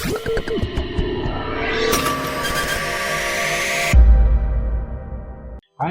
Hi,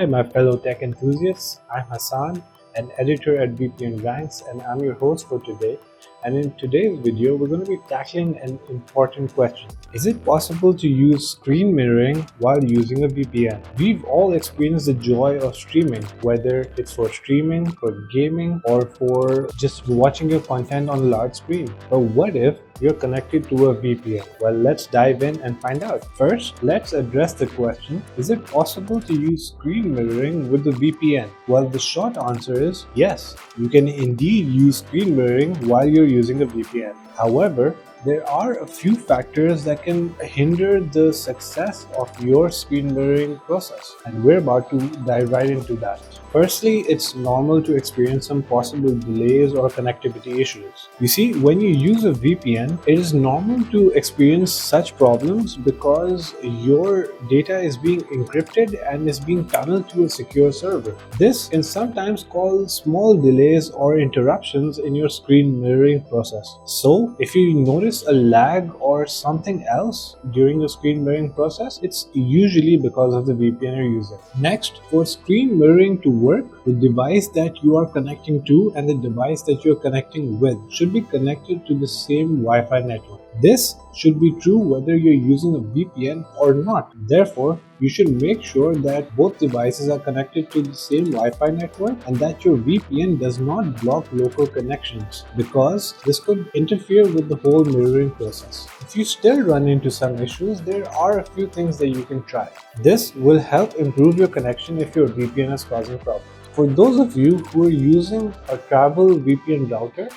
my fellow tech enthusiasts. I'm Hassan, an editor at VPN Ranks, and I'm your host for today. And in today's video, we're going to be tackling an important question. Is it possible to use screen mirroring while using a VPN? We've all experienced the joy of streaming, whether it's for streaming, for gaming, or for just watching your content on a large screen. But what if you're connected to a VPN? Well, let's dive in and find out. First, let's address the question, is it possible to use screen mirroring with the VPN? Well, the short answer is yes, you can indeed use screen mirroring while you're using a VPN. However, there are a few factors that can hinder the success of your screen mirroring process, and we're about to dive right into that. Firstly, it's normal to experience some possible delays or connectivity issues. You see, when you use a VPN, it is normal to experience such problems because your data is being encrypted and is being tunneled to a secure server. This can sometimes cause small delays or interruptions in your screen mirroring process. So, if you notice a lag or something else during the screen mirroring process, it's usually because of the VPN you're using. Next, for screen mirroring to work, the device that you are connecting to and the device that you're connecting with should be connected to the same Wi-Fi network. This should be true whether you're using a VPN or not. Therefore, you should make sure that both devices are connected to the same Wi-Fi network and that your VPN does not block local connections, because this could interfere with the whole mirroring process. If you still run into some issues, there are a few things that you can try. This will help improve your connection if your VPN is causing problems. For those of you who are using a travel VPN router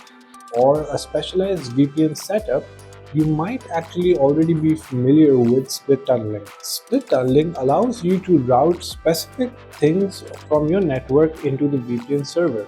or a specialized VPN setup, you might actually already be familiar with split tunneling. Split tunneling allows you to route specific things from your network into the VPN server,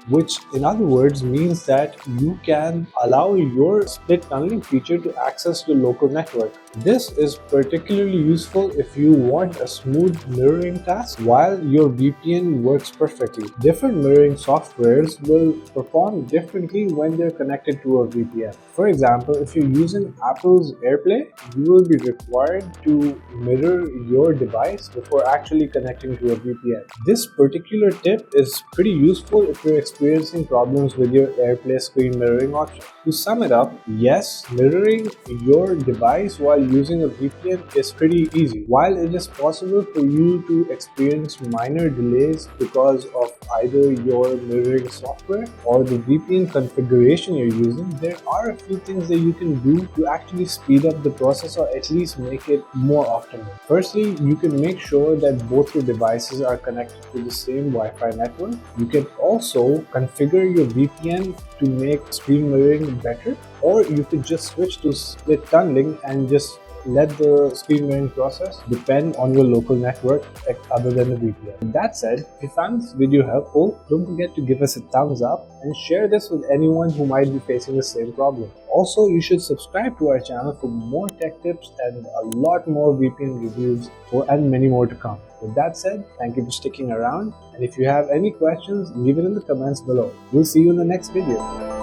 which in other words means that you can allow your split tunneling feature to access the local network. This is particularly useful if you want a smooth mirroring task while your VPN works perfectly. Different mirroring softwares will perform differently when they're connected to a VPN. For example, if you're using Apple's AirPlay, you will be required to mirror your device before actually connecting to a VPN. This particular tip is pretty useful if you're experiencing problems with your AirPlay screen mirroring option. To sum it up, yes, mirroring your device while using a VPN is pretty easy. While it is possible for you to experience minor delays because of either your mirroring software or the VPN configuration you're using, there are a few things that you can do to actually speed up the process or at least make it more optimal. Firstly, you can make sure that both your devices are connected to the same Wi-Fi network. You can also configure your VPN to make screen mirroring better, or you could just switch to split tunneling and just let the screen mirroring process depend on your local network other than the VPN. With that said, if you found this video helpful, don't forget to give us a thumbs up and share this with anyone who might be facing the same problem. Also, you should subscribe to our channel for more tech tips and a lot more VPN reviews and many more to come. With that said, thank you for sticking around, and if you have any questions, leave it in the comments below. We'll see you in the next video.